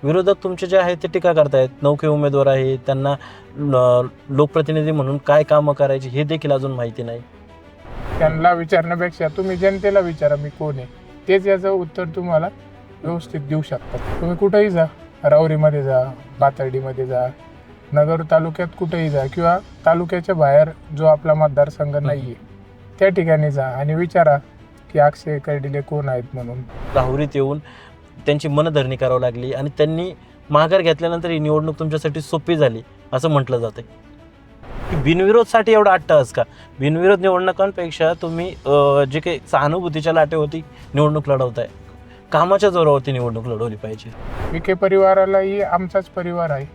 विरोधक तुमचे जे आहेत ते टीका करतायत, नौके उमेदवार आहे, त्यांना लोकप्रतिनिधी म्हणून काय कामं करायची हे देखील अजून माहिती नाही. त्यांना विचारण्यापेक्षा तुम्ही जनतेला विचारा मी कोण आहे, तेच याचं उत्तर तुम्हाला व्यवस्थित देऊ शकतात. तुम्ही कुठेही जा, राऊरीमध्ये जा, पाथर्डीमध्ये जा, नगर तालुक्यात कुठेही जा किंवा तालुक्याच्या बाहेर जो आपला मतदारसंघ नाही आहे त्या ठिकाणी जा आणि विचारा की अक्षय कर्डिले कोण आहेत म्हणून. राहुरीत येऊन त्यांची मनधरणी करावी लागली आणि त्यांनी माघार घेतल्यानंतर ही निवडणूक तुमच्यासाठी सोपी झाली असं म्हटलं जातं. की बिनविरोधसाठी एवढा अट्टहास का? बिनविरोध निवडणुकांपेक्षा तुम्ही जे काही सहानुभूतीच्या लाटेवरती निवडणूक लढवताय, कामाच्या जोरावरती निवडणूक लढवली पाहिजे. विखे परिवारालाही आमचाच परिवार आहे,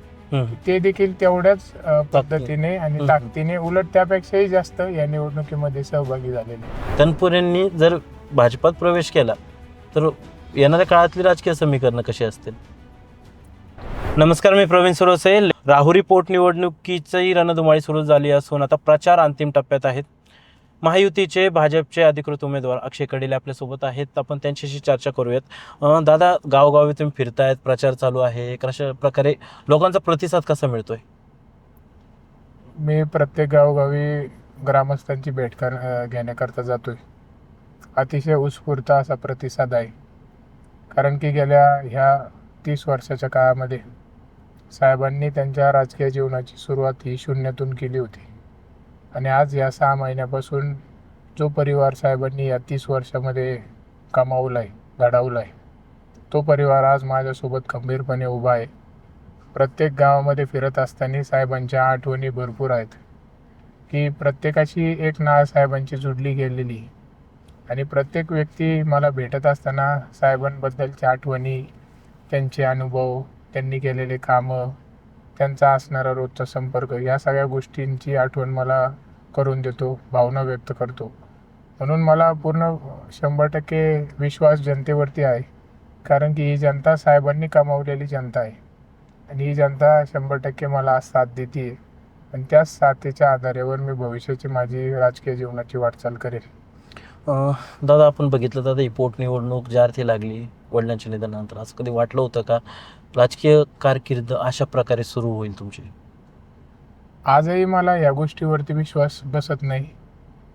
ते देखील तेवढ्याच पद्धतीने आणि ताकदीने उलट त्यापेक्षाही जास्त या निवडणुकीमध्ये सहभागी झालेले. तनपुरेंनी जर भाजपात प्रवेश केला तर येणाऱ्या काळातली राजकीय समीकरणं कशी असतील? नमस्कार, मी प्रवीण सुरसे. राहुरी पोटनिवडणुकीची रणधुमाळी सुरू झाली असून आता प्रचार अंतिम टप्प्यात आहेत. महायुतीचे भाजपचे अधिकृत उमेदवार अक्षय कर्डिले आपल्यासोबत आहेत. आपण त्यांच्याशी चर्चा करूयात. दादा, गावोगावी तुम्ही फिरतायत, प्रचार चालू आहे, कशा प्रकारे लोकांचा प्रतिसाद कसा मिळतोय? मी प्रत्येक गावोगावी ग्रामस्थांची भेट घेण्याकरता जातोय. अतिशय उत्स्फूर्त असा प्रतिसाद आहे, कारण की गेल्या ह्या 30 वर्षाच्या काळामध्ये साहेबांनी त्यांच्या राजकीय जीवनाची सुरुवात ही शून्यातून केली होती आणि आज या 6 महिन्यापासून जो परिवार साहेबांनी या 30 वर्षामध्ये कमावला आहे, घडवला आहे, तो परिवार आज माझ्यासोबत खंबीरपणे उभा आहे. प्रत्येक गावामध्ये फिरत असताना साहेबांच्या आठवणी भरपूर आहेत की प्रत्येकाशी एक नाळ साहेबांची जुडली गेलेली आणि प्रत्येक व्यक्ती मला भेटत असताना साहेबांबद्दलच्या आठवणी, त्यांचे अनुभव, त्यांनी केलेले कामं, त्यांचा असणारा रोजचा संपर्क, या सगळ्या गोष्टींची आठवण मला करून देतो, भावना व्यक्त करतो. म्हणून मला पूर्ण 100% विश्वास जनतेवरती आहे, कारण की ही जनता साहेबांनी कमावलेली जनता आहे आणि ही जनता 100% मला साथ देते आणि त्याच साथीच्या आधारावर मी भविष्याची माझी राजकीय जीवनाची वाटचाल करेन. दादा, आपण बघितलं दादा, ही पोटनिवडणूक ज्या अर्थी लागली वडिलांच्या निधनानंतर, असं कधी वाटलं होतं का राजकीय कारकीर्द अशा प्रकारे सुरू होईल तुमची? आजही मला या गोष्टीवरती विश्वास बसत नाही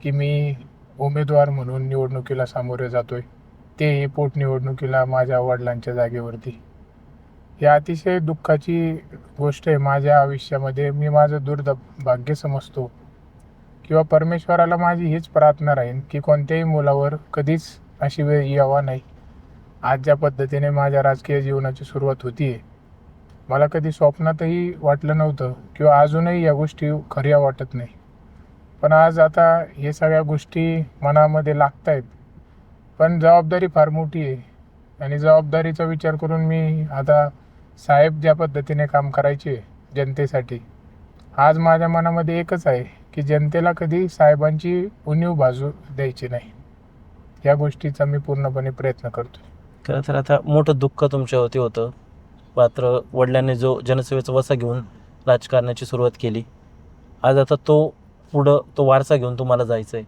की मी उमेदवार म्हणून निवडणुकीला सामोरे जातोय, ते पोटनिवडणुकीला माझ्या वडिलांच्या जागेवरती. ही अतिशय दुःखाची गोष्ट आहे माझ्या आयुष्यामध्ये. मी माझं दुर्भाग्य समजतो किंवा परमेश्वराला माझी हीच प्रार्थना राहील की कोणत्याही मुलावर कधीच अशी वेळ यावा नाही. आज ज्या पद्धतीने माझ्या राजकीय जीवनाची सुरुवात होती आहे, मला कधी स्वप्नातही वाटलं नव्हतं किंवा अजूनही या गोष्टी खऱ्या वाटत नाही. पण आज आता हे सगळ्या गोष्टी मनामध्ये लागत आहेत. पण जबाबदारी फार मोठी आहे आणि जबाबदारीचा विचार करून मी आता साहेब ज्या पद्धतीने काम करायचे जनतेसाठी, आज माझ्या मनामध्ये एकच आहे की जनतेला कधी साहेबांची उणीव बाजू द्यायची नाही. या गोष्टीचा मी पूर्णपणे प्रयत्न करतो. खरं तर आता मोठं दुःख तुमच्यावरती होतं, मात्र वडिलांनी जो जनसेवेचा वसा घेऊन राजकारणाची सुरुवात केली, आज आता तो वारसा घेऊन तुम्हाला जायचं आहे.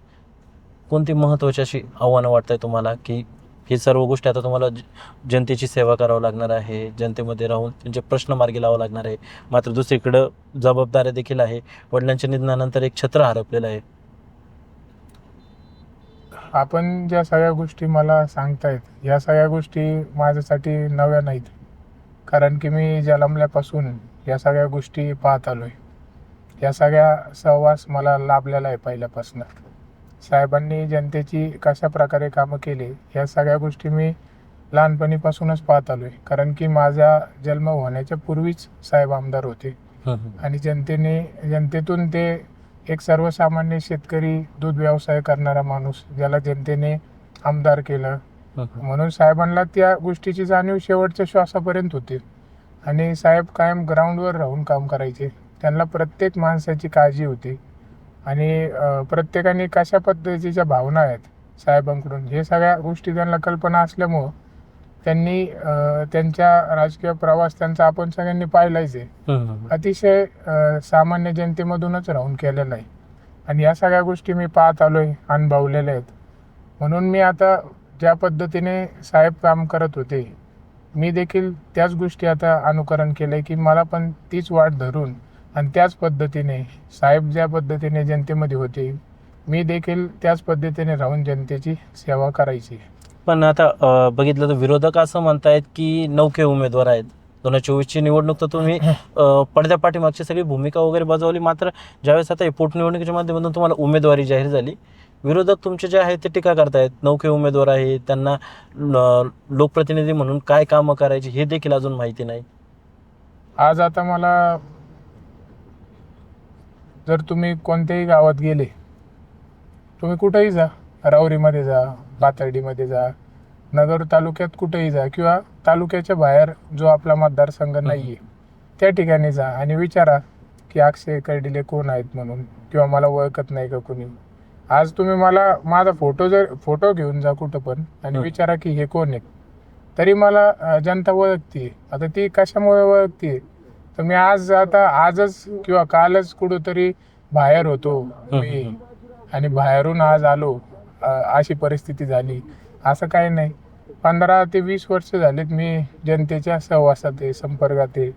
कोणती महत्त्वाची अशी आव्हानं वाटत आहे तुम्हाला की ही सर्व गोष्टी आता तुम्हाला जनतेची सेवा करावं लागणार आहे, जनतेमध्ये राहून त्यांचे प्रश्न मार्गी लावावं लागणार आहे, मात्र दुसरीकडं जबाबदाऱ्या देखील आहे, वडिलांच्या निधनानंतर एक छत्र हरपलेलं आहे? आपण ज्या सगळ्या गोष्टी मला सांगतायत, या सगळ्या गोष्टी माझ्यासाठी नव्या नाहीत, कारण की मी जन्मल्यापासून या सगळ्या गोष्टी पाहत आलो आहे. या सगळ्या सहवास मला लाभलेला आहे पहिल्यापासून. साहेबांनी जनतेची कशा प्रकारे कामं केली ह्या सगळ्या गोष्टी मी लहानपणीपासूनच पाहत आलो आहे, कारण की माझा जन्म होण्याच्या पूर्वीच साहेब आमदार होते आणि जनतेतून ते एक सर्वसामान्य शेतकरी, दूध व्यवसाय करणारा माणूस, ज्याला जनतेने आमदार केलं, म्हणून साहेबांना त्या गोष्टीची जाणीव शेवटच्या श्वासापर्यंत होती आणि साहेब कायम ग्राउंडवर राहून काम करायचे. त्यांना प्रत्येक माणसाची काळजी होती आणि प्रत्येकाने कशा पद्धतीच्या भावना आहेत साहेबांकडून हे सगळ्या गोष्टी त्यांना कल्पना असल्यामुळं त्यांनी त्यांच्या राजकीय प्रवास त्यांचा आपण सगळ्यांनी पाहिलाच आहे. अतिशय सामान्य जनतेमधूनच राहून केलेला आहे आणि या सगळ्या गोष्टी मी पाहत आलो आहे, अनुभवलेल्या आहेत. म्हणून मी आता ज्या पद्धतीने साहेब काम करत होते मी देखील त्याच गोष्टी आता अनुकरण केलंय की मला पण तीच वाट धरून आणि त्याच पद्धतीने साहेब ज्या पद्धतीने जनतेमध्ये होते मी देखील त्याच पद्धतीने राहून जनतेची सेवा करायची. पण आता बघितलं तर विरोधक असं म्हणतायत की नौके उमेदवार आहेत. 2024ची निवडणूक तर तुम्ही पडद्या पाठीमागची सगळी भूमिका वगैरे बजावली, मात्र ज्यावेळेस आता पोटनिवडणुकीच्या माध्यमातून तुम्हाला उमेदवारी जाहीर झाली, विरोधक तुमचे जे आहेत ते टीका करतायत. नौके उमेदवार आहेत, त्यांना लोकप्रतिनिधी म्हणून काय कामं करायची हे देखील अजून माहिती नाही. आज आता मला जर तुम्ही कोणत्याही गावात गेले, तुम्ही कुठेही जा, राऊरीमध्ये जा, पाथर्डीमध्ये जा, नगर तालुक्यात कुठेही जा किंवा तालुक्याच्या बाहेर जो आपला मतदारसंघ नाही आहे त्या ठिकाणी जा आणि विचारा की अक्षय कर्डिले कोण आहेत म्हणून, किंवा मला ओळखत नाही का कोणी. आज तुम्ही मला माझा फोटो घेऊन जा कुठं पण आणि विचारा की हे कोण आहेत, तरी मला जनता ओळखते. आता ती कशामुळे ओळखते, तर मी आजच किंवा कालच कुठंतरी बाहेर होतो मी आणि बाहेरून आज आलो, अशी परिस्थिती झाली. असं काही नाही. 15 ते 20 वर्ष झालेत मी जनतेच्या सहवासात आहे, संपर्कात आहे.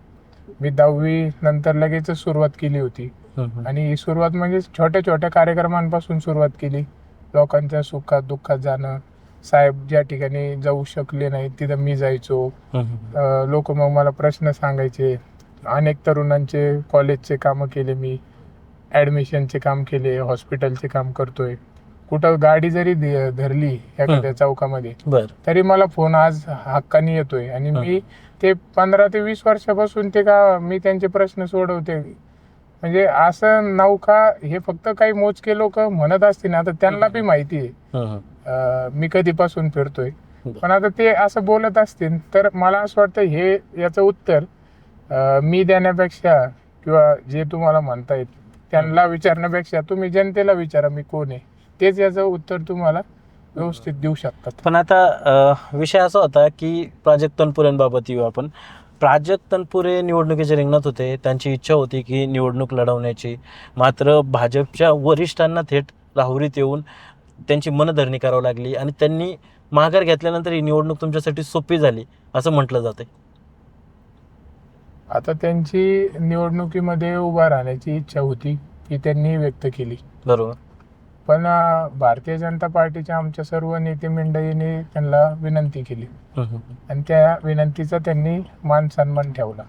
मी 10वी नंतर लगेच सुरुवात केली होती आणि ही सुरुवात म्हणजे छोट्या छोट्या कार्यक्रमांपासून सुरुवात केली. लोकांच्या सुखात दुःखात जाणं, साहेब ज्या ठिकाणी जाऊ शकले नाही तिथं मी जायचो. लोक मग मला प्रश्न सांगायचे. अनेक तरुणांचे कॉलेजचे कामं केले मी, ॲडमिशनचे काम केले, हॉस्पिटलचे काम करतोय. कुठं गाडी जरी धरली एखाद्या चौकामध्ये तरी मला फोन आज हक्काने येतोय आणि मी ते 15 ते 20 वर्षापासून मी त्यांचे प्रश्न सोडवते. म्हणजे असं नौका हे फक्त काही मोजके लोक म्हणत असतील, आता त्यांना बी माहिती आहे मी कधीपासून फिरतोय. पण आता ते असं बोलत असतील तर मला असं वाटतं हे याचं उत्तर मी देण्यापेक्षा किंवा जे तुम्हाला म्हणतायत त्यांना विचारण्यापेक्षा तुम्ही जनतेला विचारा मी कोण आहे, तेच याचं उत्तर तुम्हाला व्यवस्थित देऊ शकतात. पण आता विषय असा होता की प्राजक्त तनपुरेंबाबत येऊ आपण. प्राजक्त तनपुरे निवडणुकीच्या रिंगणात होते, त्यांची इच्छा होती की निवडणूक लढवण्याची, मात्र भाजपच्या वरिष्ठांना थेट राहुरीत येऊन त्यांची मनधरणी करावी लागली आणि त्यांनी माघार घेतल्यानंतर ही निवडणूक तुमच्यासाठी सोपी झाली असं म्हटलं जाते. आता त्यांची निवडणुकीमध्ये उभा राहण्याची इच्छा होती ती त्यांनी व्यक्त केली, बरोबर. पण भारतीय जनता पार्टीच्या आमच्या सर्व नेते मंडळींनी त्यांना विनंती केली आणि त्या विनंतीचा त्यांनी मान सन्मान ठेवला.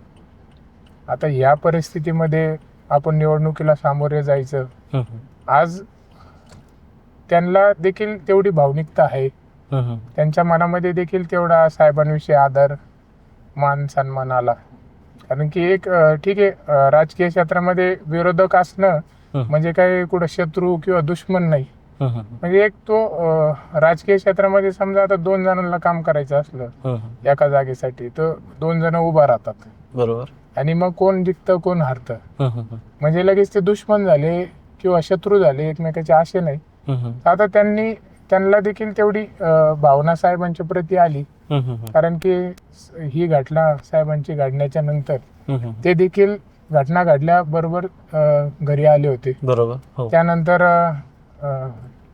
आता या परिस्थितीमध्ये आपण निवडणुकीला सामोरे जायचं, आज त्यांना देखील तेवढी भावनिकता आहे, त्यांच्या मनामध्ये देखील तेवढा साहेबांविषयी आदर मान सन्मान आला. कारण की एक ठीक आहे, राजकीय क्षेत्रामध्ये विरोधक असणं म्हणजे काही कुठं शत्रू किंवा दुश्मन नाही. म्हणजे एक तो राजकीय क्षेत्रामध्ये समजा आता 2 जणांना काम करायचं असलं एका जागेसाठी तर 2 जण उभा राहतात, बरोबर. आणि मग कोण जिंकतं कोण हारतं म्हणजे लगेच ते दुश्मन झाले किंवा शत्रू झाले एकमेकाचे असे नाही. आता त्यांना देखील तेवढी भावना साहेबांच्या प्रती आली, कारण की ही घटना साहेबांची घडण्याच्या नंतर ते देखील घटना घडल्याबरोबर घरी आले होते, बरोबर. त्यानंतर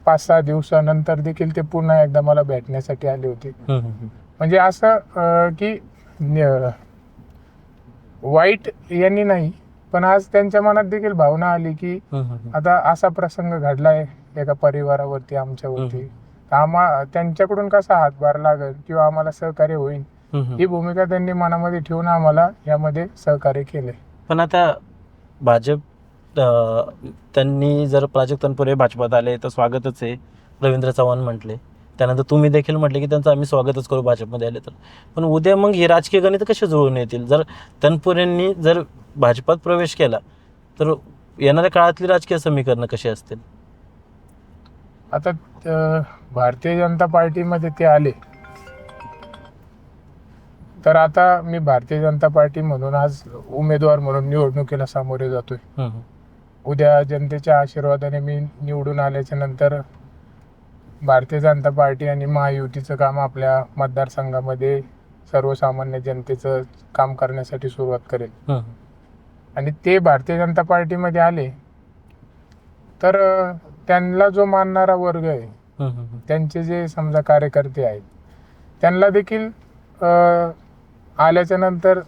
5-6 दिवसानंतर देखील ते पुन्हा एकदा मला भेटण्यासाठी आले होते. म्हणजे असं की वाईट यांनी नाही, पण आज त्यांच्या मनात देखील भावना आली की आता असा प्रसंग घडलाय एका परिवारावरती आमच्यावरती, त्यांच्याकडून कसा हातभार लागेल किंवा आम्हाला सहकार्य होईल ही भूमिका त्यांनी मनामध्ये ठेवून आम्हाला यामध्ये सहकार्य केले. पण आता भाजप त्यांनी जर प्राजक्त तनपुरे भाजपात आले तर स्वागतच आहे, रवींद्र चव्हाण म्हटले, त्यानंतर तुम्ही देखील म्हटले की त्यांचं आम्ही स्वागतच करू भाजपमध्ये आले तर. पण उद्या मग हे राजकीय गणित कसे जुळून येतील? जर तनपुरेंनी जर भाजपात प्रवेश केला तर येणाऱ्या काळातली राजकीय समीकरणं कशी असतील? आता भारतीय जनता पार्टीमध्ये ते आले तर आता मी भारतीय जनता पार्टी म्हणून आज उमेदवार म्हणून निवडणुकीला सामोरे जातोय. उद्या जनतेच्या आशीर्वादाने मी निवडून आल्याच्या नंतर भारतीय जनता पार्टी आणि महायुतीचं काम आपल्या मतदारसंघामध्ये सर्वसामान्य जनतेचं काम करण्यासाठी सुरुवात करेल. आणि ते भारतीय जनता पार्टीमध्ये आले तर त्यांना जो मानणारा वर्ग आहे, त्यांचे जे समजा कार्यकर्ते आहेत, त्यांना देखील आल्याच्या नंतर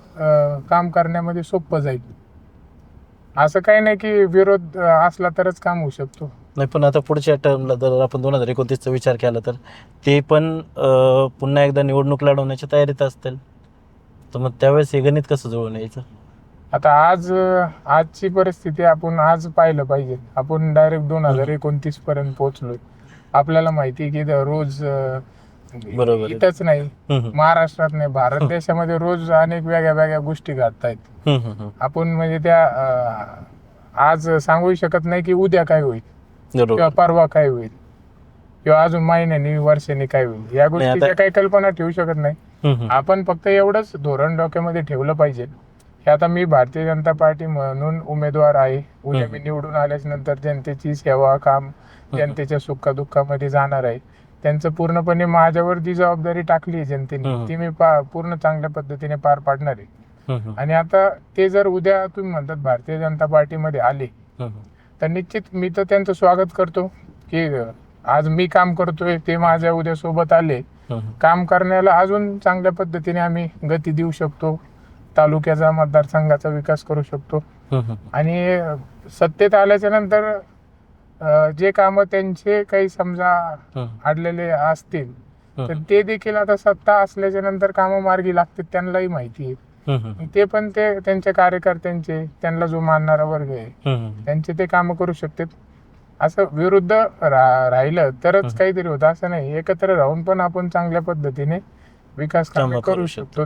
काम करण्यामध्ये सोपं जाईल. असं काही नाही की विरोध असला तरच काम होऊ शकतो. नाही, पण आता पुढच्या टर्मला जर आपण 2029चा विचार केला तर ते पण पुन्हा एकदा निवडणूक लढवण्याच्या तयारीत असतील, तर मग त्यावेळेस हे गणित कसं जुळून यायचं? आता आजची परिस्थिती आपण आज पाहिलं पाहिजे. आपण डायरेक्ट 2029 पर्यंत पोहोचलोय. आपल्याला माहिती आहे की रोज बरोबर आहे. इथंच नाही, महाराष्ट्रात नाही, भारत हम्म. देशामध्ये रोज अनेक वेगळ्या वेगळ्या गोष्टी घडतायत. आपण म्हणजे त्या आज सांगू शकत नाही की उद्या काय होईल किंवा बरोबर. परवा काय होईल किंवा अजून महिन्यानी वर्षांनी काय होईल, या गोष्टीच्या काही कल्पना ठेवू शकत नाही. आपण फक्त एवढंच धोरण डोक्यामध्ये ठेवलं पाहिजे की आता मी भारतीय जनता पार्टी म्हणून उमेदवार आहे. उद्या मी निवडून आल्याच्या नंतर जनतेची सेवा काम, जनतेच्या सुखदुःखामध्ये जाणार आहे. त्यांचं पूर्णपणे माझ्यावर जी जबाबदारी टाकली आहे जनतेने, ती मी पूर्ण चांगल्या पद्धतीने पार पाडणार आहे. आणि आता ते जर उद्या तुम्ही म्हणतात भारतीय जनता पार्टीमध्ये आले तर निश्चित मी तर त्यांचं स्वागत करतो की आज मी काम करतोय, ते माझ्या उद्या सोबत आले. काम करण्याला अजून चांगल्या पद्धतीने आम्ही गती देऊ शकतो, तालुक्याचा मतदारसंघाचा विकास करू शकतो. आणि सत्तेत आल्याच्या नंतर जे कामं त्यांचे काही समजा अडलेले असतील तर ते देखील आता सत्ता असल्याच्या नंतर कामं मार्गी लागतील, त्यांनाही माहिती आहे. ते पण ते त्यांच्या कार्यकर्त्यांचे, त्यांना जो मानणारा वर्ग आहे त्यांचे ते कामं करू शकतात. असं विरुद्ध राहिलं तरच काहीतरी होतं, असं नाही. एकत्र राहून पण आपण चांगल्या पद्धतीने विकास कामे करू शकतो.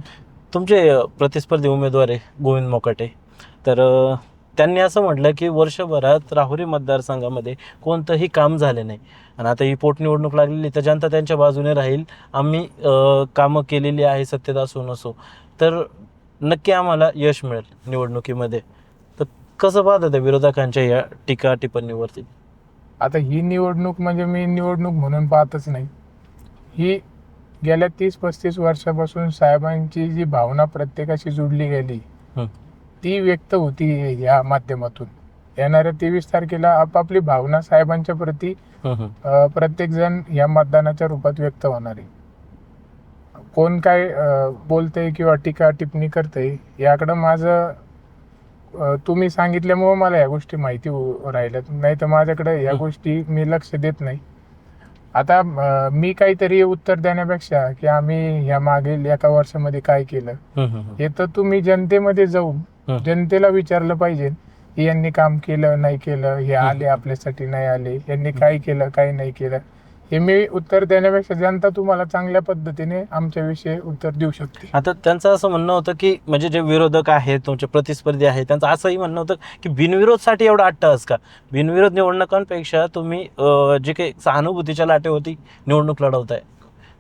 तुमचे प्रतिस्पर्धी उमेदवार आहे गोविंद मोकाटे, तर त्यांनी असं म्हटलं की वर्षभरात राहुरी मतदारसंघामध्ये कोणतंही काम झाले नाही आणि आता ही पोटनिवडणूक लागलेली तर जनता त्यांच्या बाजूने राहील. आम्ही कामं केलेली आहे, सत्तेत असो नसो, तर नक्की आम्हाला यश मिळेल निवडणुकीमध्ये. तर कसं पाहता त्या विरोधकांच्या या टीका टिप्पणीवरती? आता ही निवडणूक म्हणजे मी निवडणूक म्हणून पाहतच नाही. ही गेल्या 30-35 वर्षापासून साहेबांची जी भावना प्रत्येकाशी जुडली गेली ती व्यक्त होती या माध्यमातून. येणाऱ्या 23 तारखेला आपापली भावना साहेबांच्या प्रती प्रत्येक जण या मतदानाच्या रूपात व्यक्त होणार आहे. कोण काय बोलतंय किंवा टीका टिप्पणी करतंय याकडं माझं तुम्ही सांगितल्यामुळे मला या गोष्टी माहिती राहिल्यात, नाही तर माझ्याकडे या गोष्टी मी लक्ष देत नाही. आता मी काहीतरी उत्तर देण्यापेक्षा की आम्ही या मागील एका वर्षामध्ये काय केलं हे तर तुम्ही जनतेमध्ये जाऊन जनतेला विचारलं पाहिजे की यांनी काम केलं नाही केलं, हे आले आपल्यासाठी नाही आले, यांनी काय केलं काय नाही केलं. हे मी उत्तर देण्यापेक्षा जनता तुम्हाला चांगल्या पद्धतीने आमच्याविषयी उत्तर देऊ शकते. आता त्यांचं असं म्हणणं होतं की म्हणजे जे विरोधक आहेत, तुमचे प्रतिस्पर्धी आहेत, त्यांचं असंही म्हणणं होतं की बिनविरोधसाठी एवढा अट्टहास का? बिनविरोध निवडणुकांपेक्षा तुम्ही जे काही सहानुभूतीच्या लाटेवरती निवडणूक लढवताय,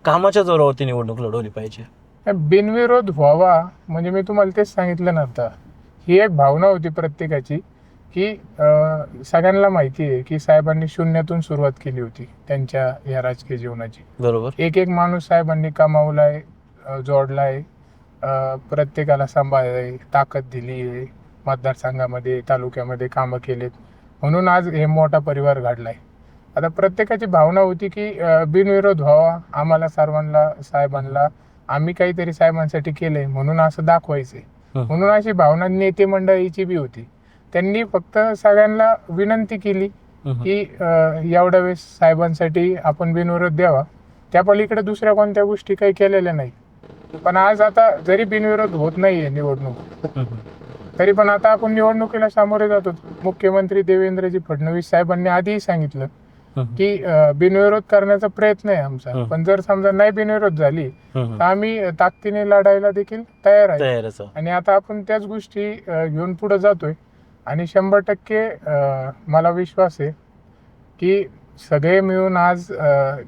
कामाच्या जोरावरती निवडणूक लढवली पाहिजे. बिनविरोध व्हावा म्हणजे मी तुम्हाला तेच सांगितलं ना, आता ही एक भावना होती प्रत्येकाची की सगळ्यांना माहिती आहे की साहेबांनी शून्यातून सुरुवात केली होती त्यांच्या या राजकीय जीवनाची. बरोबर. एक एक माणूस साहेबांनी कमावलाय, जोडलाय, प्रत्येकाला सांभाळलाय, ताकद दिली आहे, मतदारसंघामध्ये तालुक्यामध्ये कामं केलेत, म्हणून आज हे मोठा परिवार घडलाय. आता प्रत्येकाची भावना होती की बिनविरोध व्हावा, आम्हाला सर्वांना साहेबांना आम्ही काहीतरी साहेबांसाठी केलंय म्हणून असं दाखवायचंय, म्हणून अशी भावना नेते मंडळीची बी होती. त्यांनी फक्त सगळ्यांना विनंती केली की एवढ्या वेळेस साहेबांसाठी आपण बिनविरोध द्यावा, त्या पलीकडे दुसऱ्या कोणत्या गोष्टी काही केलेल्या नाही. पण आज आता जरी बिनविरोध होत नाहीये निवडणूक, तरी पण आता आपण निवडणुकीला सामोरे जातो. मुख्यमंत्री देवेंद्रजी फडणवीस साहेबांनी आधीही सांगितलं की बिनविरोध करण्याचा प्रयत्न आहे आमचा, पण जर समजा नाही बिनविरोध झाली तर आम्ही ताकदीने लढायला देखील तयार आहे. आणि आता आपण त्याच गोष्टी घेऊन पुढे जातोय आणि 100% मला विश्वास आहे की सगळे मिळून आज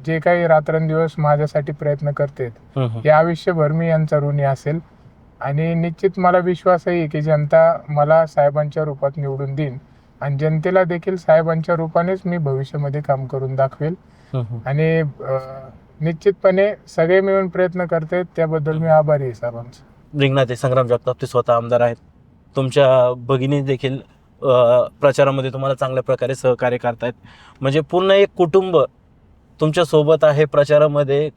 जे काही रात्रंदिवस माझ्यासाठी प्रयत्न करतात हे आयुष्यभर मी यांचा ऋणी असेल. आणि निश्चित मला विश्वास आहे की जनता मला साहेबांच्या रूपात निवडून देईन आणि जनतेला देखील साहेबांच्या रूपानेच मी भविष्यामध्ये काम करून दाखवेल. आणि निश्चितपणे सगळे मिळून प्रयत्न करतात, त्याबद्दल मी आभारी आहे सर्वांचा. रिंगणात संग्राम जगताप ते स्वतः आमदार आहेत. तुमच्या भगिनी देखील प्रचारामध्ये तुम्हाला चांगल्या प्रकारे सहकार्य करतायत. म्हणजे पूर्ण एक कुटुंब तुमच्या सोबत आहे प्रचारामध्ये.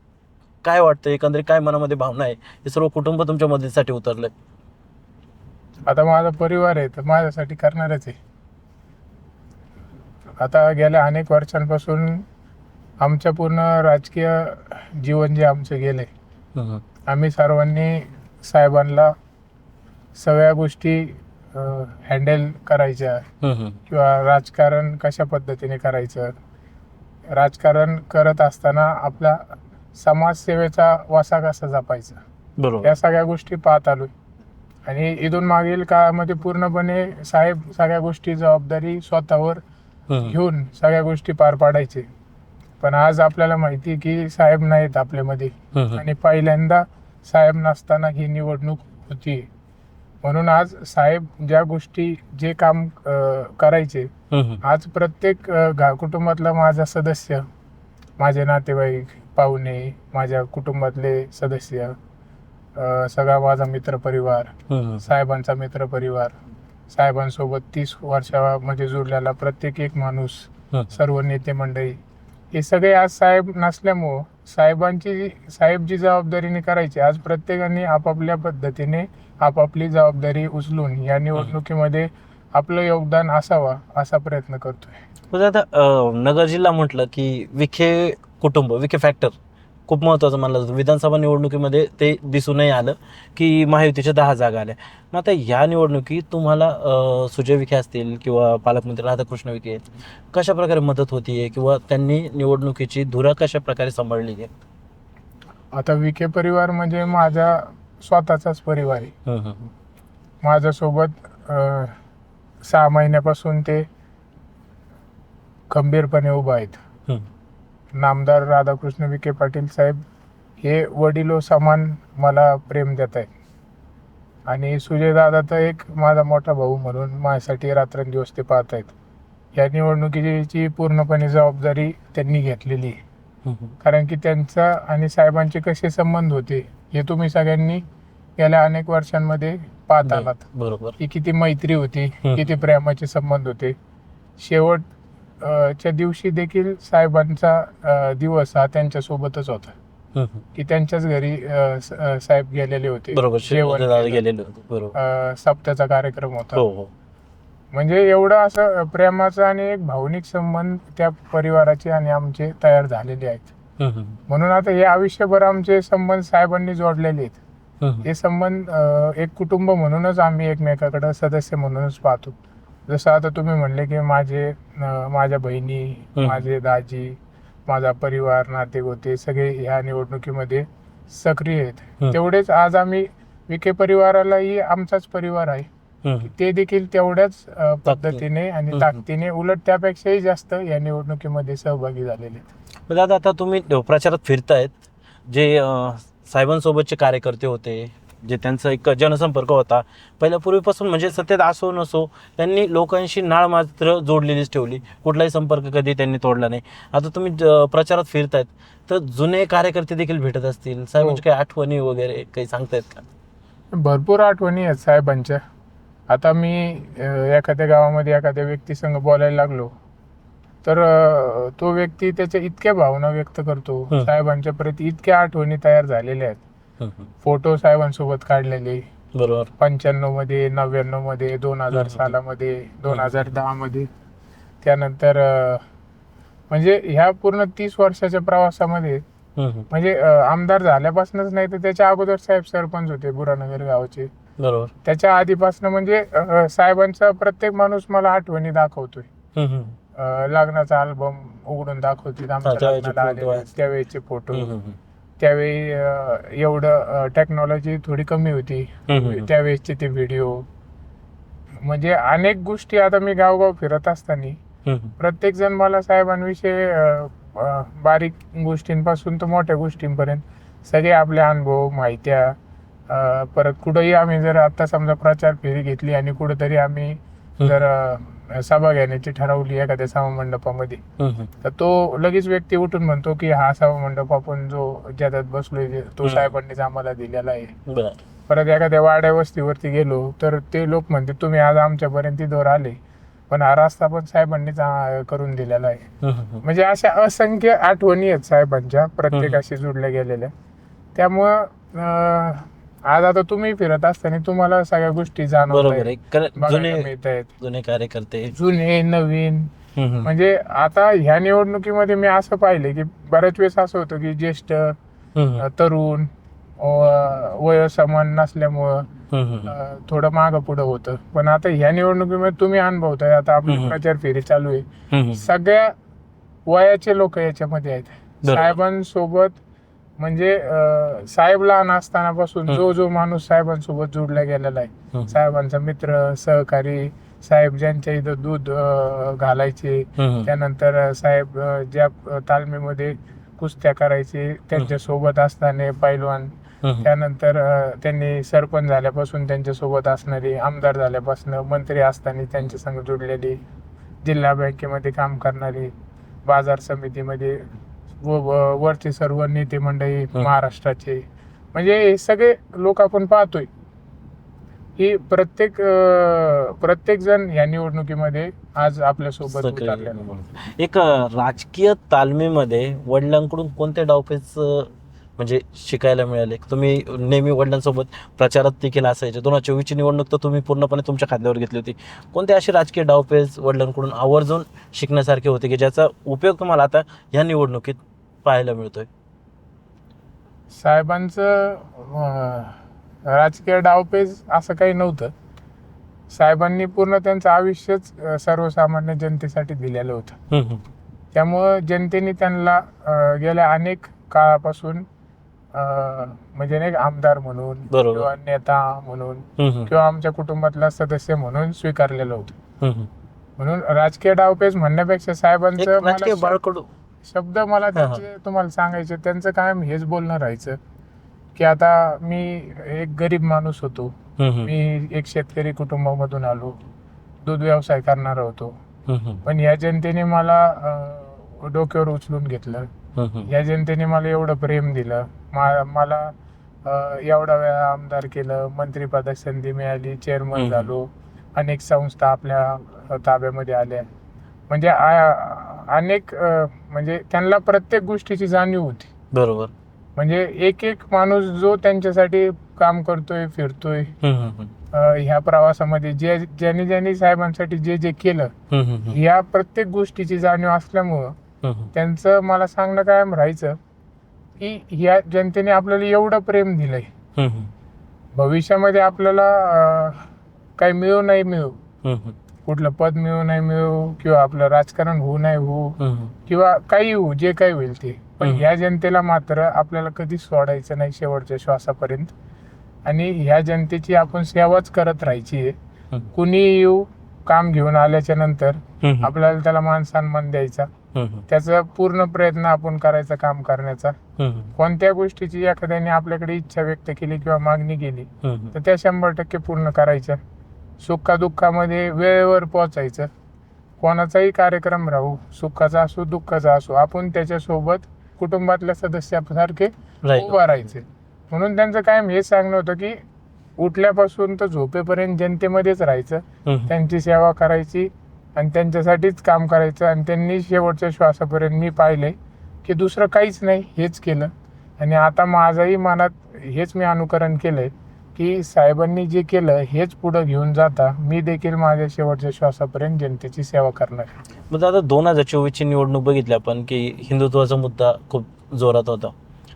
काय वाटतं एकंदरीत, काय मनामध्ये भावना आहे? हे सर्व कुटुंब तुमच्या मदतीसाठी उतरलंय. आता माझा परिवार आहे तर माझ्यासाठी करणारच आहे. आता गेल्या अनेक वर्षांपासून आमच्या पूर्ण राजकीय जीवन जे आमचं गेले, आम्ही सर्वांनी साहेबांना सगळ्या गोष्टी हँडल करायच्या किंवा राजकारण कशा पद्धतीने करायचं, राजकारण करत असताना आपला समाजसेवेचा वासा कसा जपायचा, बरोबर. या सगळ्या गोष्टी पाहत आलोय. आणि इथून मागील काळामध्ये पूर्णपणे साहेब सगळ्या गोष्टी जबाबदारी स्वतःवर घेऊन सगळ्या गोष्टी पार पाडायचे. पण आज आपल्याला माहिती की साहेब नाहीत आपल्यामध्ये, आणि पहिल्यांदा साहेब नसताना ही निवडणूक होती. म्हणून आज साहेब ज्या गोष्टी जे काम करायचे, आज प्रत्येक कुटुंबातला माझा सदस्य, माझे नातेवाईक, पाहुणे, माझ्या कुटुंबातले सदस्य, सगळा माझा मित्रपरिवार, साहेबांचा मित्रपरिवार, साहेबांसोबत 30 वर्षामध्ये जुळलेला प्रत्येक एक माणूस, सर्व नेते मंडळी, हे सगळे आज साहेब नसल्यामुळं साहेब जी जबाबदारीने करायची, आज प्रत्येकाने आपापल्या पद्धतीने आपापली जबाबदारी उचलून या निवडणुकीमध्ये आपलं योगदान असावा असा प्रयत्न करतोय. म्हणजे आता नगर जिल्हा म्हटलं की विखे कुटुंब, विखे फॅक्टर खूप महत्त्वाचं मानलं जातं. विधानसभा निवडणुकीमध्ये ते दिसूनही आलं की महायुतीच्या 10 जागा आल्या. मग आता या निवडणुकीत तुम्हाला सुजय विखे असतील किंवा पालकमंत्री राधाकृष्ण विखे कशा प्रकारे मदत होतीये किंवा त्यांनी निवडणुकीची धुरा कशा प्रकारे सांभाळली आहे? आता विखे परिवार म्हणजे माझा स्वतःचाच परिवार आहे. माझ्यासोबत 6 महिन्यापासून ते खंबीरपणे उभा आहेत. नामदार राधाकृष्ण विखे पाटील साहेब हे वडिलो समान मला प्रेम देत आहेत. आणि सुजय दादा तर एक माझा मोठा भाऊ म्हणून माझ्यासाठी रात्रंदिवस ते पाहत आहेत. या निवडणुकीची पूर्णपणे जबाबदारी त्यांनी घेतलेली आहे. कारण की त्यांचा आणि साहेबांचे कसे संबंध होते हे तुम्ही सगळ्यांनी गेल्या अनेक वर्षांमध्ये पाहत आलात. बरोबर. की किती मैत्री होती, किती प्रेमाचे संबंध होते. शेवटच्या दिवशी देखील साहेबांचा दिवस हा त्यांच्यासोबतच होता की त्यांच्याच घरी साहेब गेलेले होते. बरोबर. जेवण गेलेले होते. बरोबर. सप्त्याचा कार्यक्रम होता. हो. म्हणजे एवढं असं प्रेमाचा आणि एक भावनिक संबंध त्या परिवाराचे आणि आमचे तयार झालेले आहेत. म्हणून आता हे आयुष्यभर आमचे संबंध साहेबांनी जोडलेले आहेत. हे संबंध एक कुटुंब म्हणूनच आम्ही एकमेकाकडे सदस्य म्हणूनच पाहतो. जसं आता तुम्ही म्हणले की माझ्या बहिणी, माझे दाजी, माझा परिवार, नातेगोते सगळे ह्या निवडणुकीमध्ये सक्रिय आहेत. तेवढेच आज आम्ही विखे परिवारालाही आमचाच परिवार आहे. ते देखील तेवढ्याच पद्धतीने आणि ताकदीने, उलट त्यापेक्षाही जास्त या निवडणुकीमध्ये सहभागी झालेले आहेत. दादा, आता तुम्ही प्रचारात फिरतायत, जे साहेबांसोबतचे कार्यकर्ते होते, जे त्यांचा एक जनसंपर्क होता पहिल्या पूर्वीपासून, म्हणजे सत्तेत असो नसो त्यांनी लोकांशी नाळ मात्र जोडलेलीच ठेवली, कुठलाही संपर्क कधी त्यांनी तोडला नाही. आता तुम्ही प्रचारात फिरतायत तर जुने कार्यकर्ते देखील भेटत असतील, साहेबांची काही आठवणी वगैरे काही सांगतायत का? भरपूर आठवणी आहेत साहेबांच्या. आता मी एखाद्या गावामध्ये एखाद्या व्यक्तीसंग बोलायला लागलो तर तो व्यक्ती त्याच्या इतक्या भावना व्यक्त करतो, साहेबांच्या प्रती इतक्या आठवणी तयार झालेल्या आहेत. फोटो साहेबांसोबत काढलेले, बरोबर, 95 मध्ये, 99 मध्ये, 2000 सालामध्ये, 2010 मध्ये, त्यानंतर म्हणजे ह्या पूर्ण 30 वर्षाच्या प्रवासामध्ये, म्हणजे आमदार झाल्यापासूनच नाही तर त्याच्या अगोदर साहेब सरपंच होते बुरानगर गावाचे. बरोबर. त्याच्या आधीपासून म्हणजे साहेबांचा प्रत्येक माणूस मला आठवणी दाखवतोय. लग्नाचा अल्बम उघडून दाखवतील आमच्या लग्नाला आलेले त्यावेळेचे फोटो. त्यावेळी एवढं टेक्नॉलॉजी थोडी कमी होती, त्यावेळेसचे ते व्हिडिओ, म्हणजे अनेक गोष्टी. आता मी गावगाव फिरत असताना प्रत्येक जण मला साहेबांविषयी बारीक गोष्टींपासून तर मोठ्या गोष्टींपर्यंत सगळे आपले अनुभव, माहित्या, परत कुठंही आम्ही जर आता समजा प्रचार फेरी घेतली आणि कुठंतरी आम्ही जर सभा घेण्याची ठरवली एखाद्या सभा मंडपामध्ये, तर तो लगेच व्यक्ती उठून म्हणतो की हा सभा मंडप आपण जो ज्याच्यात बसलोय तो साहेबांनीच आम्हाला दिलेला आहे. परत एखाद्या वाड्या वस्तीवरती गेलो तर ते लोक म्हणते तुम्ही आज आमच्यापर्यंत इथवर आले पण हा रस्ता पण साहेबांनीच करून दिलेला आहे. म्हणजे अशा असंख्य आठवणी आहेत साहेबांच्या प्रत्येकाशी जोडल्या गेलेल्या. त्यामुळं आज आता तुम्ही फिरत असताना तुम्हाला सगळ्या गोष्टी बरोबर आहे. बघायला जुने मिळत आहेत. जुने कार्यकर्ते. जुने नवीन हम्म, म्हणजे आता ह्या निवडणुकीमध्ये मी असं पाहिलं की बऱ्याच वेळेस असं होतं की ज्येष्ठ हम्म, तरुण वयोसमान नसल्यामुळं हम्म, थोडं मागं पुढं होतं. पण आता ह्या निवडणुकीमध्ये तुम्ही अनुभवताय, आता आपली हम्म. प्रचार फेरी चालू आहे, हम्म. सगळ्या वयाचे लोक याच्यामध्ये आहेत. बरोबर. साहेबांसोबत म्हणजे साहेब लहान असतानापासून हम्म. जो माणूस साहेबांसोबत जोडला गेलेला आहे, हम्म. साहेबांचा मित्र सहकारी, साहेब ज्यांच्या इथं दूध घालायचे, हम्म. त्यानंतर साहेब ज्या तालमीमध्ये कुस्त्या करायचे त्यांच्या सोबत असताना पैलवान, हम्म. त्यानंतर त्यांनी सरपंच झाल्यापासून त्यांच्या सोबत असणारी, आमदार झाल्यापासून मंत्री असताना त्यांच्या संग जोडलेली, जिल्हा बँकेमध्ये काम करणारी, बाजार समितीमध्ये वरचे सर्व नेते मंडळी महाराष्ट्राचे, म्हणजे हे सगळे लोक आपण पाहतोय की प्रत्येक जण या निवडणुकीमध्ये आज आपल्या सोबत उतरलेला आहे. एक राजकीय तालमीमध्ये वडिलांकडून कोणते डावपेच म्हणजे शिकायला मिळाले? तुम्ही नेहमी वडिलांसोबत प्रचारात देखील असायचे. 2024ची निवडणूक तर तुम्ही पूर्णपणे तुमच्या खांद्यावर घेतली होती. कोणते असे राजकीय डावपेच वडिलांकडून आवर्जून शिकण्यासारखे होते की ज्याचा उपयोग तुम्हाला आता ह्या निवडणुकीत पाहायला मिळतोय? साहेबांचं राजकीय डावपेच असं काही नव्हतं. साहेबांनी पूर्ण त्यांचं आयुष्यच सर्वसामान्य जनतेसाठी दिलेलं होतं. त्यामुळं जनतेने त्यांना गेल्या अनेक काळापासून म्हणजे नाही आमदार म्हणून किंवा नेता म्हणून किंवा आमच्या कुटुंबातला सदस्य म्हणून स्वीकारलेलं होतं. म्हणून राजकीय डावपेच म्हणण्यापेक्षा साहेबांचं शब्द मला त्यांचे तुम्हाला सांगायचे, त्यांचं कायम हेच बोलणं राहायचं की आता मी एक गरीब माणूस होतो, मी एक शेतकरी कुटुंबामधून आलो, दूध व्यवसाय करणारा होतो, पण या जनतेने मला डोक्यावर उचलून घेतलं, या जनतेने मला एवढं प्रेम दिलं, मला एवढा वेळा आमदार केलं, मंत्रिपदाची संधी मिळाली, चेअरमन झालो, अनेक संस्था आपल्या ताब्यामध्ये आल्या, म्हणजे अनेक म्हणजे त्यांना प्रत्येक गोष्टीची जाणीव होती. बरोबर. म्हणजे एक एक माणूस जो त्यांच्यासाठी काम करतोय, फिरतोय ह्या प्रवासामध्ये, ज्यांनी साहेबांसाठी जे केलं, या प्रत्येक गोष्टीची जाणीव असल्यामुळं त्यांचं मला सांगणं कायम राहायचं की ह्या जनतेने आपल्याला एवढं प्रेम दिलंय, भविष्यामध्ये आपल्याला काही मिळू नाही मिळू, कुठलं पद मिळू नाही मिळू किंवा आपलं राजकारण होऊ नाही होऊ किंवा काही होऊ, जे काही होईल ते, पण ह्या जनतेला मात्र आपल्याला कधीच सोडायचं नाही शेवटच्या श्वासापर्यंत. आणि ह्या जनतेची आपण सेवाच करत राहायची आहे. कुणी येऊ, काम घेऊन आल्याच्या नंतर आपल्याला त्याला मान सन्मान द्यायचा, त्याचा पूर्ण प्रयत्न आपण करायचा काम करण्याचा. कोणत्या गोष्टीची एखाद्याने आपल्याकडे इच्छा व्यक्त केली किंवा मागणी केली तर त्या 100% पूर्ण करायच्या. सुखादुःखामध्ये वेळेवर पोहोचायचं. कोणाचाही कार्यक्रम राहू, सुखाचा असो दुःखाचा असो, आपण त्याच्यासोबत कुटुंबातल्या सदस्यासारखे उभा राहायचे. म्हणून त्यांचं कायम हेच सांगणं होतं की उठल्यापासून तर झोपेपर्यंत जनतेमध्येच राहायचं, त्यांची सेवा करायची आणि त्यांच्यासाठीच काम करायचं. आणि त्यांनी शेवटच्या श्वासापर्यंत मी पाहिलंय की दुसरं काहीच नाही, हेच केलं. आणि आता माझ्याही मनात हेच मी अनुकरण केलंय की साहेबांनी जे केलं हेच पुढं घेऊन जाता मी देखील माझ्या शेवटच्या श्वासापर्यंत जनतेची सेवा करणार. मग आता 2024ची निवडणूक बघितली आपण की हिंदुत्वाचा मुद्दा खूप जोरात होता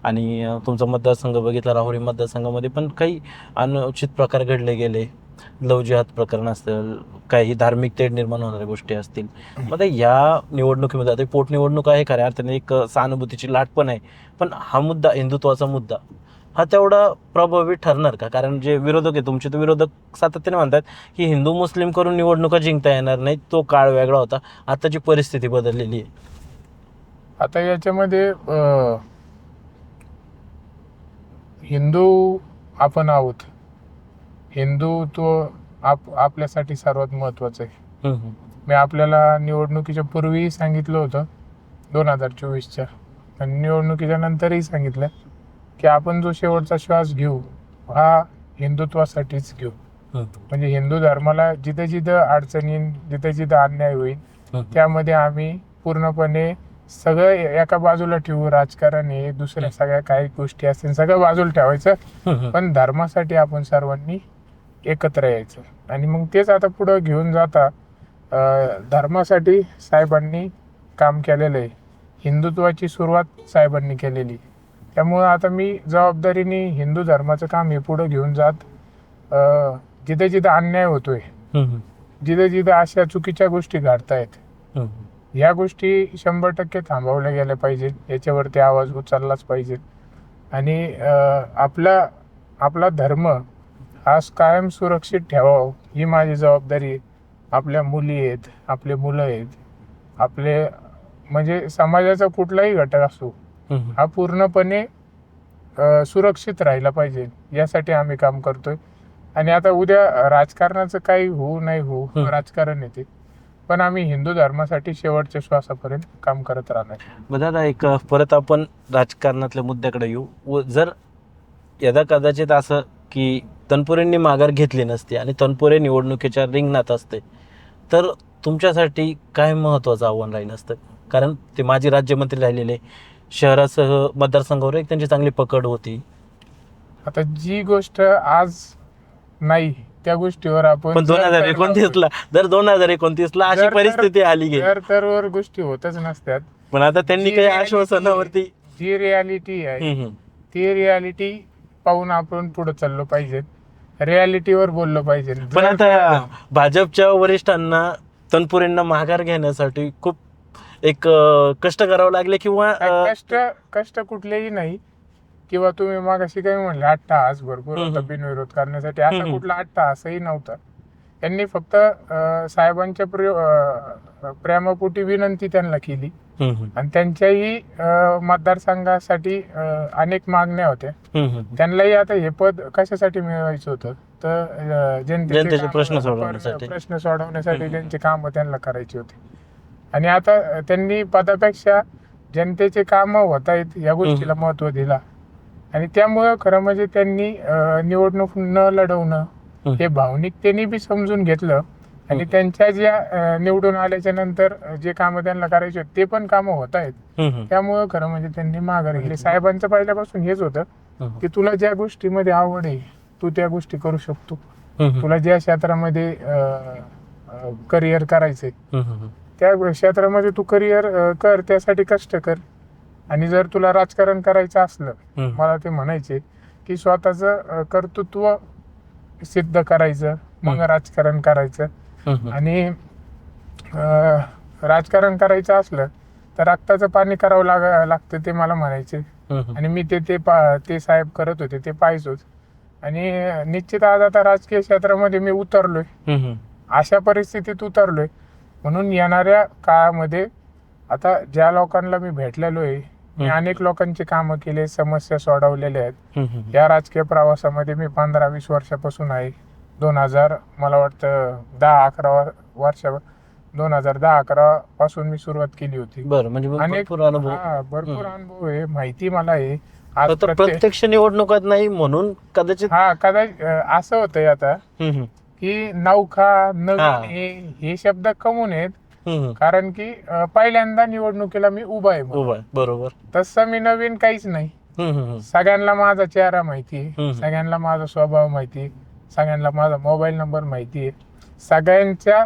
आणि तुमचा मतदारसंघ बघितला, राहुरी मतदारसंघामध्ये पण काही अनुचित प्रकार घडले गेले, लव जिहाद प्रकरण असेल, काही धार्मिक तेढ निर्माण होणाऱ्या गोष्टी असतील. मग या निवडणुकीमध्ये आता पोटनिवडणूक आहे, खऱ्या अर्थाने एक सहानुभूतीची लाट पण आहे, पण हा मुद्दा हिंदुत्वाचा मुद्दा हा तेवढा प्रभावी ठरणार का? कारण जे विरोधक आहे तुमचे, तर विरोधक सातत्याने म्हणतात की हिंदू मुस्लिम करून निवडणुका जिंकता येणार नाही, तो काळ वेगळा होता, आताची परिस्थिती बदललेली आहे. आता याच्यामध्ये हिंदू आपण आहोत, हिंदुत्व आपल्यासाठी सर्वात महत्वाचं आहे. मी आपल्याला निवडणुकीच्या पूर्वीही सांगितलं होतं 2024च्या, आणि निवडणुकीच्या नंतरही सांगितलं की आपण जो शेवटचा श्वास घेऊ हा हिंदुत्वासाठीच घेऊ. म्हणजे हिंदू धर्माला जिथं जिथं अडचणी, जिथं जिथं अन्याय होईल त्यामध्ये आम्ही पूर्णपणे सगळं एका बाजूला ठेवू, राजकारण हे दुसऱ्या सगळ्या काही गोष्टी असतील सगळं बाजूला ठेवायचं, पण धर्मासाठी आपण सर्वांनी एकत्र यायचं. आणि मग तेच आता पुढं घेऊन जाता धर्मासाठी साहेबांनी काम केलेलं आहे. हिंदुत्वाची सुरुवात साहेबांनी केलेली. त्यामुळं आता मी जबाबदारीने हिंदू धर्माचं काम हे पुढं घेऊन जात जिथे जिथे अन्याय होतोय, जिथे जिथे अशा चुकीच्या गोष्टी घडतायत, ह्या गोष्टी 100% थांबवल्या गेल्या पाहिजे. याच्यावरती आवाज उचललाच पाहिजे. आणि आपला धर्म हा कायम सुरक्षित ठेवावा ही माझी जबाबदारी आहे. आपल्या मुली आहेत, आपले मुलं आहेत, आपले म्हणजे समाजाचा कुठलाही घटक असो हा पूर्णपणे सुरक्षित राहिला पाहिजे, यासाठी आम्ही काम करतोय. आणि आता उद्या राजकारणाचं काही होऊ नाही होऊ, राजकारण येते, पण आम्ही हिंदू धर्मासाठी शेवटच्या श्वासापर्यंत काम करत राहणार. मग दादा एक परत आपण राजकारणातल्या मुद्द्याकडे येऊ. व जर यदा कदाचित असं की तनपुरेंनी माघार घेतली नसती आणि तनपुरे निवडणुकीच्या रिंगणात असते, तर तुमच्यासाठी काय महत्त्वाचं आव्हान राहिलं असतं? कारण ते माजी राज्यमंत्री राहिलेले, शहरासह मतदारसंघावर एक त्यांची चांगली पकड होती. आता जी गोष्ट आज नाही त्या गोष्टीवर आपण पण 2029ला जर 2029ला अशी परिस्थिती आली गेली तर गोष्टी होतच नसतात. पण आता त्यांनी काही आश्वासनावरती जी रियालिटी आहे ती रियालिटी पाहून आपण पुढे चाललो पाहिजे, रियालिटीवर बोललो पाहिजे. पण आता भाजपच्या वरिष्ठांना तनपुरेंना माघार घेण्यासाठी खूप एक कष्ट करावं लागले किंवा कष्ट कुठलेही नाही. किंवा तुम्ही मागाशी काही म्हणले 8 तास भरपूर होता बिनविरोध करण्यासाठी, असा कुठला 8 तासही नव्हता. त्यांनी फक्त साहेबांच्या प्रेमापोटी विनंती त्यांना केली आणि त्यांच्याही मतदारसंघासाठी अनेक मागण्या होत्या. त्यांनाही आता हे पद कशासाठी मिळवायचं होतं, तर जनतेचे प्रश्न सोडवण्यासाठी त्यांचे काम त्यांना करायचे होते. आणि आता त्यांनी पदापेक्षा जनतेचे काम होत आहेत या गोष्टीला महत्त्व दिला. आणि त्यामुळं खरं म्हणजे त्यांनी निवडणूक न लढवणं हे भावनिकतेने बी समजून घेतलं. आणि त्यांच्या ज्या निवडून आल्याच्या नंतर जे कामं त्यांना करायचे होते ते पण कामं होत आहेत. त्यामुळं खरं म्हणजे त्यांनी माघार घेतली. साहेबांचं पहिल्यापासून हेच होतं की तुला ज्या गोष्टीमध्ये आवड आहे तू त्या गोष्टी करू शकतो, तुला ज्या क्षेत्रामध्ये करिअर करायचंय त्या क्षेत्रामध्ये तू करिअर कर, त्यासाठी कष्ट कर. आणि जर तुला राजकारण करायचं असलं, मला ते म्हणायचे की स्वतःचं कर्तृत्व सिद्ध करायचं, मग राजकारण करायचं. आणि राजकारण करायचं असलं तर रक्ताचं पाणी करावं लागतं, ते मला म्हणायचे. आणि मी ते साहेब करत होते ते पाहिजोच. आणि निश्चित आज आता राजकीय क्षेत्रामध्ये मी उतरलोय, अशा परिस्थितीत उतरलोय. म्हणून येणाऱ्या काळामध्ये आता ज्या लोकांना मी भेटलेलो आहे, मी अनेक लोकांची कामं केली, समस्या सोडवलेल्या आहेत. या राजकीय प्रवासामध्ये मी 15-20 वर्षापासून आहे. 2000 मला वाटतं 2010-11 पासून मी सुरुवात केली होती. भरपूर अनुभव आहे, माहिती मला आहे. आज प्रत्यक्ष निवडणुकात नाही म्हणून कदाचित असं होतंय आता की नौखा नवीन हे शब्द कमून आहेत. कारण की पहिल्यांदा निवडणुकीला मी उभा आहे. बरोबर. तसं मी नवीन काहीच नाही. सगळ्यांना माझा चेहरा माहिती आहे, सगळ्यांना माझा स्वभाव माहिती आहे, सगळ्यांना माझा मोबाईल नंबर माहिती आहे, सगळ्यांच्या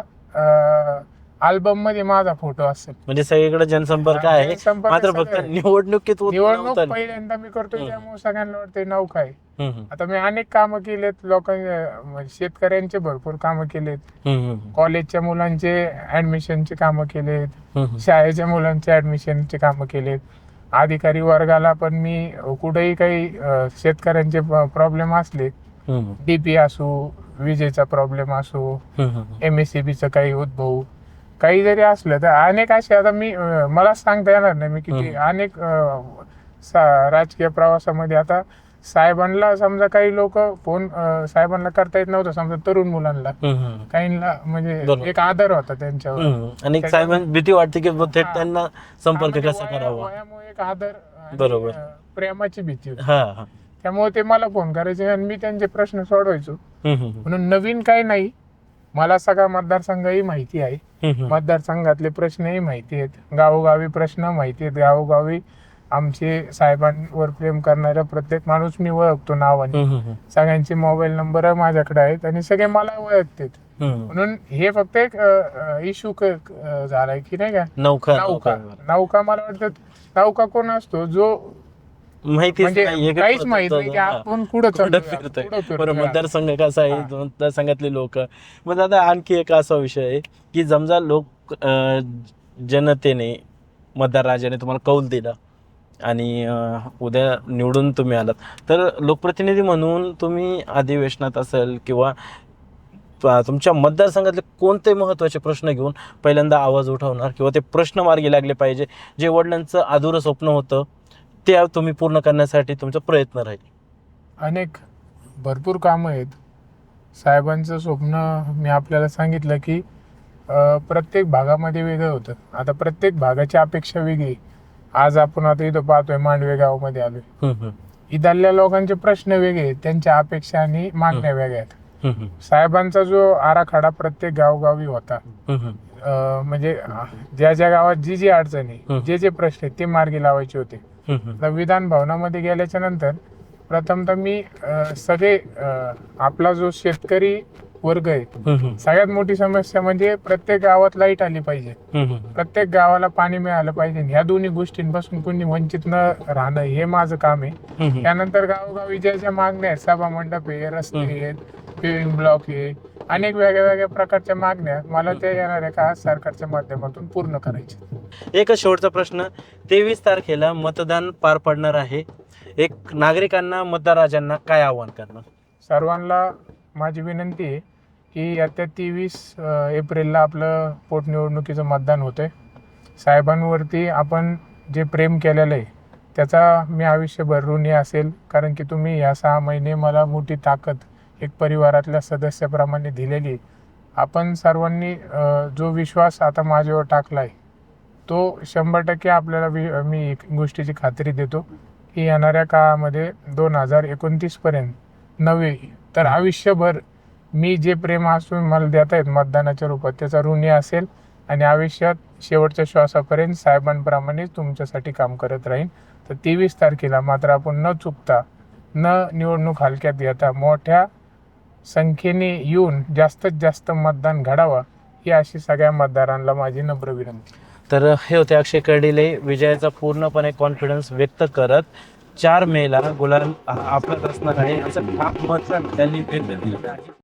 अल्बम मध्ये माझा फोटो असेल. म्हणजे सगळीकडे जनसंपर्क आहे. मात्र फक्त निवडणूक पहिल्यांदा मी करतोय, त्यामुळे सगळ्यांना वाटतंय नौका आहे. आता मी अनेक कामं केलेत, लोकांचे शेतकऱ्यांचे भरपूर कामं केलेत, कॉलेजच्या मुलांचे ऍडमिशनचे कामं केलेत, शाळेच्या मुलांचे ऍडमिशनचे कामं केलेत. अधिकारी वर्गाला पण मी कुठेही काही शेतकऱ्यांचे प्रॉब्लेम असले, डीपी असो, विजेचा प्रॉब्लेम असो, MSCBचा काही उद्भव काही जरी असलं तर अनेक असे, आता मला सांगता येणार नाही मी किती अनेक राजकीय प्रवासामध्ये. आता साहेबांना समजा काही लोक फोन साहेबांना करता येत नव्हतं, समजा तरुण मुलांना काहींना म्हणजे एक आदर होता त्यांच्यावर आणि साहेबांना भीती वाटते की त्यांना संपर्क कसा करावा, वयामुळे एक आदर, बरोबर, प्रेमाची भीती होती. त्यामुळे ते मला फोन करायचे आणि मी त्यांचे प्रश्न सोडवायचो. म्हणून नवीन काही नाही, मला सगळा मतदारसंघही माहिती आहे. मतदारसंघातले प्रश्नही माहिती आहेत, गावोगावी प्रश्न माहिती आहेत, गावोगावी आमचे साहेबांवर प्रेम करणारा प्रत्येक माणूस मी ओळखतो नावाने. सगळ्यांचे मोबाईल नंबर माझ्याकडे आहेत आणि सगळे मला ओळखतात. म्हणून हे फक्त एक इश्यू झालाय की नाही का, नौका नौका मला वाटतं नौका कोण असतो जो माहितीच म्हणजे नाहीये का काहीच माहित नाही की हा. आपण कुठं कुठं चाललोय, फिरतोय. कुठं फिरतोय. बरं, मतदारसंघ कसा आहे, हा. मतदारसंघातले लोक. मग दादा आणखी एक असा विषय आहे की समजा लोक जनतेने मतदार राजाने तुम्हाला कौल दिला आणि उद्या निवडून तुम्ही आलात, तर लोकप्रतिनिधी म्हणून तुम्ही अधिवेशनात असेल किंवा तुमच्या मतदारसंघातले कोणते महत्त्वाचे प्रश्न घेऊन पहिल्यांदा आवाज उठवणार किंवा ते प्रश्न मार्गी लागले पाहिजे, जे वडिलांचं अधुरं स्वप्न होतं ते तुम्ही पूर्ण करण्यासाठी तुमचा प्रयत्न राहील? अनेक भरपूर कामं आहेत. साहेबांचं स्वप्न मी आपल्याला सांगितलं की प्रत्येक भागामध्ये वेगळं होतं. आता प्रत्येक भागाची अपेक्षा वेगळी. आज आपण आता इथं पाहतोय मांडवे गावामध्ये आलोय, इथल्या लोकांचे प्रश्न वेगळे आहेत, त्यांच्या अपेक्षा आणि मागण्या वेगळ्या आहेत. साहेबांचा जो आराखडा प्रत्येक गावगावी होता, म्हणजे ज्या ज्या गावात जी जी अडचणी, जे जे प्रश्न आहेत ते मार्गी लावायचे होते. विधान भवनामध्ये गेल्याच्या नंतर प्रथमतः मी सगळे आपला जो शेतकरी वर्ग आहे, सगळ्यात मोठी समस्या म्हणजे प्रत्येक गावात लाईट आली पाहिजे, प्रत्येक गावाला पाणी मिळालं पाहिजे. ह्या दोन्ही गोष्टींपासून कोणी वंचित न राहणं हे माझं काम आहे. त्यानंतर गावोगावी ज्या ज्या मागण्या आहेत, सभा मंडप आहे, रस्ते आहेत, पेविंग ब्लॉक आहे, अनेक वेगळ्या वेगळ्या प्रकारच्या मागण्या मला त्या येणाऱ्या काळात सरकारच्या माध्यमातून पूर्ण करायच्या. एकच शेवटचा प्रश्न, 23 तारखेला मतदान पार पडणार आहे. एक नागरिकांना, मतदार राजांना काय आव्हान करणार? सर्वांना माझी विनंती आहे की येत्या 23 एप्रिलला आपलं पोटनिवडणुकीचं मतदान होतंय. साहेबांवरती आपण जे प्रेम केलेलं आहे त्याचा मी आयुष्यभर ऋणी असेल, कारण की तुम्ही या 6 महिने मला मोठी ताकद एक परिवारातल्या सदस्याप्रमाणे दिलेली. आपण सर्वांनी जो विश्वास आता माझ्यावर टाकला आहे तो 100% आपल्याला मी एक गोष्टीची खात्री देतो की येणाऱ्या काळामध्ये 2029 पर्यंत नव्हे तर आयुष्यभर मी जे प्रेम असून मला देत आहेत मतदानाच्या रूपात त्याचा ऋणी असेल आणि आयुष्यात शेवटच्या श्वासापर्यंत साहेबांप्रमाणेच तुमच्यासाठी काम करत राहीन. तर 23 तारखेला मात्र आपण न चुकता, न निवडणूक हलक्यात घेता मोठ्या संख्येने येऊन जास्तीत जास्त मतदान घडावा ही अशी सगळ्या मतदारांना माझी नम्र विनंती. तर हे होते अक्षय कर्डिले, विजयाचा पूर्णपणे कॉन्फिडन्स व्यक्त करत 4 मेला गुलाल आपलाच असणार आहे असं ठाम मत त्यांनी व्यक्त केलं आहे.